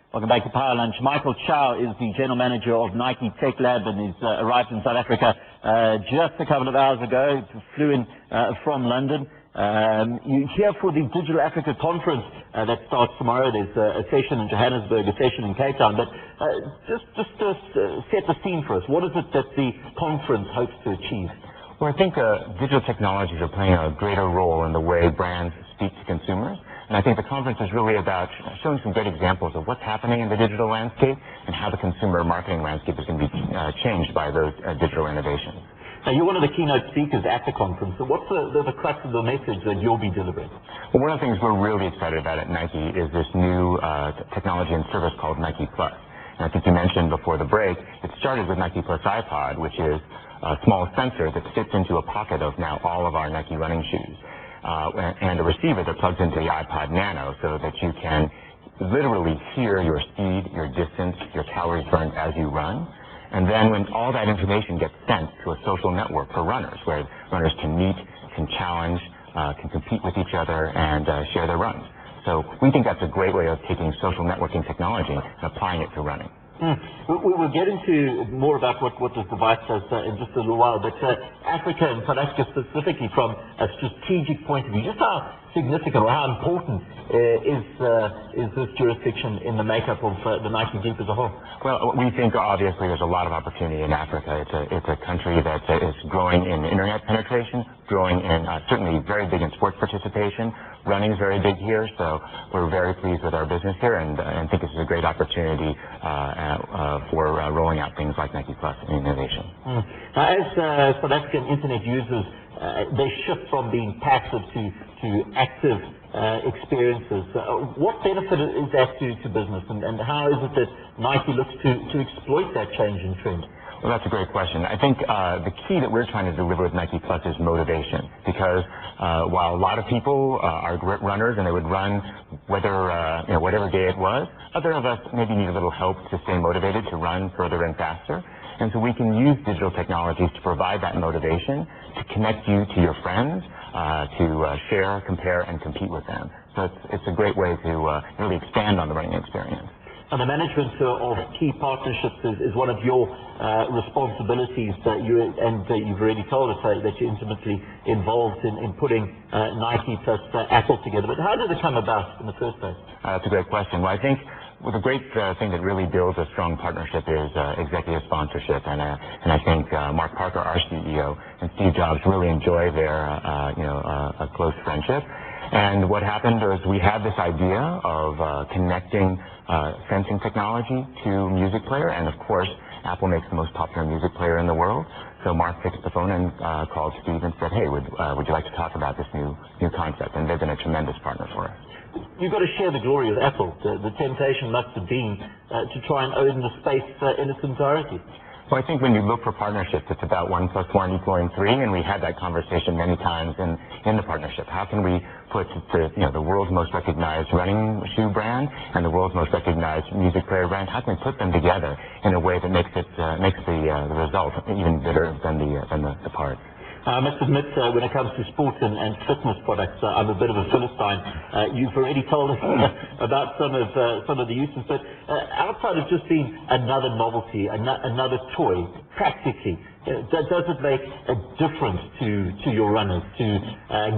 Welcome back to Power Lunch. Michael Tchao is the general manager of Nike Techlab and he's arrived in South Africa just a couple of hours ago. Flew in from London. You're here for the Digital Africa Conference that starts tomorrow. There's a session in Johannesburg, a session in Cape Town. But just to set the scene for us, what is it that the conference hopes to achieve? Well, I think digital technologies are playing a greater role in the way brands speak to consumers. And I think the conference is really about showing some great examples of what's happening in the digital landscape and how the consumer marketing landscape is going to be changed by those digital innovations. Now, you're one of the keynote speakers at the conference. So what's the crux of the message that you'll be delivering? Well, one of the things we're really excited about at Nike is this new technology and service called Nike Plus. And I think you mentioned before the break, it started with Nike Plus iPod, which is a small sensor that fits into a pocket of now all of our Nike running shoes. And a receiver that plugs into the iPod Nano so that you can literally hear your speed, your distance, your calories burned as you run. And then when all that information gets sent to a social network for runners, where runners can meet, can challenge, can compete with each other, and share their runs. So we think that's a great way of taking social networking technology and applying it to running. We'll get into more about what this device does in just a little while, but Africa and South Africa specifically from a strategic point of view, just how significant or how important is this jurisdiction in the makeup of the Nike Group as a whole? Well, we think obviously there's a lot of opportunity in Africa. It's a country that is growing in internet penetration, growing in certainly very big in sports participation. Running is very big here, so we're very pleased with our business here and think this is a great opportunity for rolling out things like Nike Plus and innovation. Now, as South African internet users, they shift from being passive to active experiences. What benefit is that to business, and how is it that Nike looks to exploit that change in trend? Well, that's a great question. I think the key that we're trying to deliver with Nike Plus is motivation, because while a lot of people are runners and they would run whatever day it was, other of us maybe need a little help to stay motivated to run further and faster. And so we can use digital technologies to provide that motivation, to connect you to your friends, to share, compare, and compete with them. So it's a great way to really expand on the running experience. And the management of key partnerships is one of your responsibilities that you've already told us that you're intimately involved in putting Nike plus Apple together. But how did it come about in the first place? That's a great question. Well, I think the great thing that really builds a strong partnership is executive sponsorship, and I think Mark Parker, our CEO, and Steve Jobs really enjoy their a close friendship. And what happened was we had this idea of connecting sensing technology to music player, and of course Apple makes the most popular music player in the world. So Mark picked the phone and called Steve and said, "Hey, would you like to talk about this new concept?" And they've been a tremendous partner for us. You've got to share the glory with Apple. The temptation must have been to try and own the space in its entirety. Well, I think when you look for partnerships, it's about 1 + 1 = 3, and we had that conversation many times in the partnership. How can we put the world's most recognized running shoe brand and the world's most recognized music player brand? How can we put them together in a way that makes the result even better than the parts? I must admit, when it comes to sports and fitness products, I'm a bit of a Philistine. You've already told us about some of the uses, but outside of just being another novelty, another toy, practically, does it make a difference to your runners, to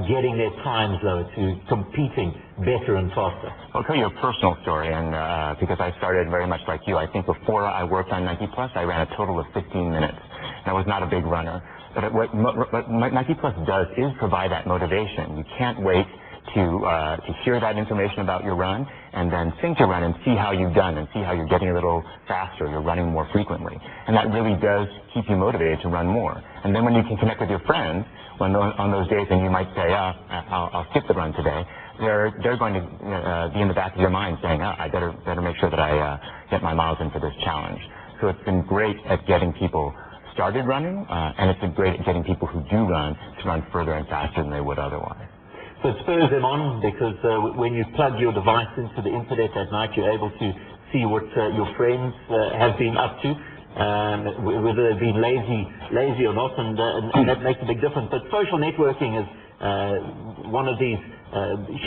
getting their times lower, to competing better and faster? I'll tell you a personal story, and because I started very much like you. I think before I worked on Nike Plus, I ran a total of 15 minutes, and I was not a big runner. But what Nike Plus does is provide that motivation. You can't wait to hear that information about your run and then sync your run and see how you've done and see how you're getting a little faster, you're running more frequently. And that really does keep you motivated to run more. And then when you can connect with your friends on those days and you might say, I'll skip the run today, they're going to be in the back of your mind saying, I better make sure that I get my miles in for this challenge. So it's been great at getting people started running, and it's been great at getting people who do run to run further and faster than they would otherwise. So it spurs them on because when you plug your device into the internet at night, you're able to see what your friends have been up to, whether they've been lazy or not, and that makes a big difference. But social networking is one of these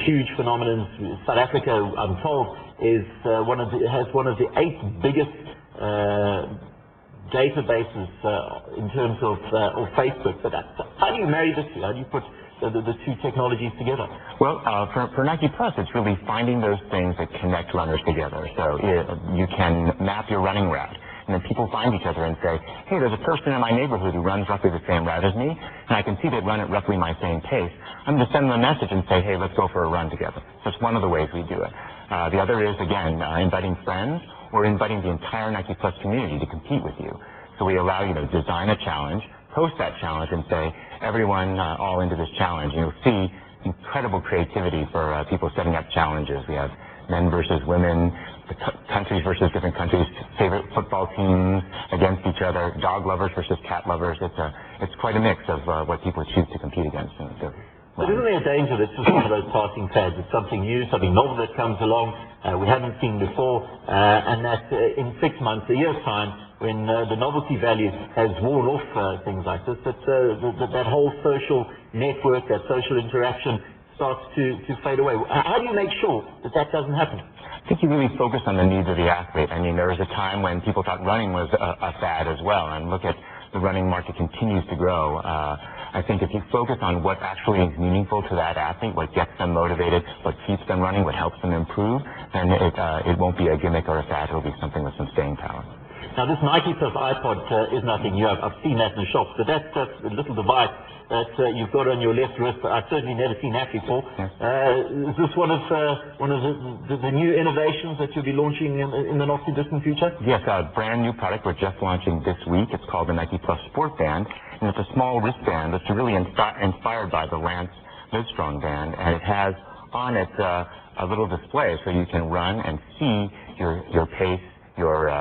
huge phenomenon. South Africa, I'm told, has one of the 8 biggest databases in terms of Facebook. But how do you marry the two? How do you put the two technologies together? Well, for Nike Plus, it's really finding those things that connect runners together. So you can map your running route, and then people find each other and say, hey, there's a person in my neighborhood who runs roughly the same route as me, and I can see they run at roughly my same pace. I'm going to send them a message and say, hey, let's go for a run together. So it's one of the ways we do it. The other is, again, inviting friends or inviting the entire Nike Plus community to compete with you. So we allow you to design a challenge, post that challenge, and say, everyone all into this challenge. And you'll see incredible creativity for people setting up challenges. We have men versus women, countries versus different countries, favorite football teams against each other, dog lovers versus cat lovers. It's quite a mix of what people choose to compete against. But isn't there a danger that it's just one of those passing fads? It's something new, something novel that comes along we haven't seen before, and that in 6 months, a year's time, when the novelty value has worn off things like this, that whole social network, that social interaction starts to fade away. How do you make sure that that doesn't happen? I think you really focus on the needs of the athlete. I mean, there was a time when people thought running was a fad as well, and look at the running market continues to grow. I think if you focus on what actually is meaningful to that athlete, what gets them motivated, what keeps them running, what helps them improve, then it won't be a gimmick or a fad. It'll be something with some staying power. Now, this Nike Plus iPod is nothing new. I've seen that in the shops, but that's a little device that you've got on your left wrist. I've certainly never seen that before. Yes. Is this one of the new innovations that you'll be launching in the not-too-distant future? Yes, a brand new product we're just launching this week. It's called the Nike Plus Sport Band, and it's a small wristband that's really inspired by the Lance Livestrong band, and it has on it a little display so you can run and see your pace, your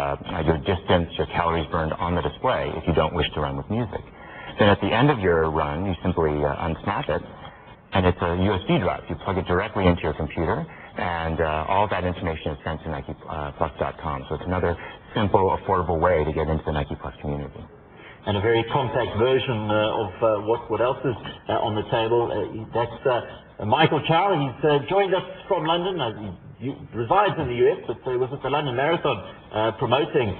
distance, your calories burned on the display if you don't wish to run with music. Then at the end of your run, you simply unsnap it, and it's a USB drive. You plug it directly into your computer, and all that information is sent to NikePlus.com. So it's another simple, affordable way to get into the Nike Plus community. And a very compact version of what else is on the table. That's Michael Tchao. He's joined us from London. He resides in the US, but he was at the London Marathon promoting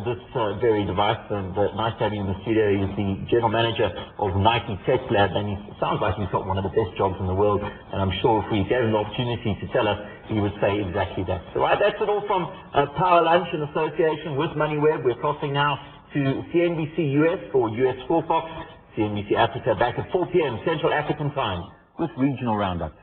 this very device. And nice to have him in the studio. He's the general manager of Nike Techlab, and he sounds like he's got one of the best jobs in the world. And I'm sure if we gave him the opportunity to tell us, he would say exactly that. So that's it all from Power Lunch in association with MoneyWeb. We're crossing now to CNBC US for US 4 Fox, CNBC Africa back at 4 p.m. Central African Time with Regional Roundup.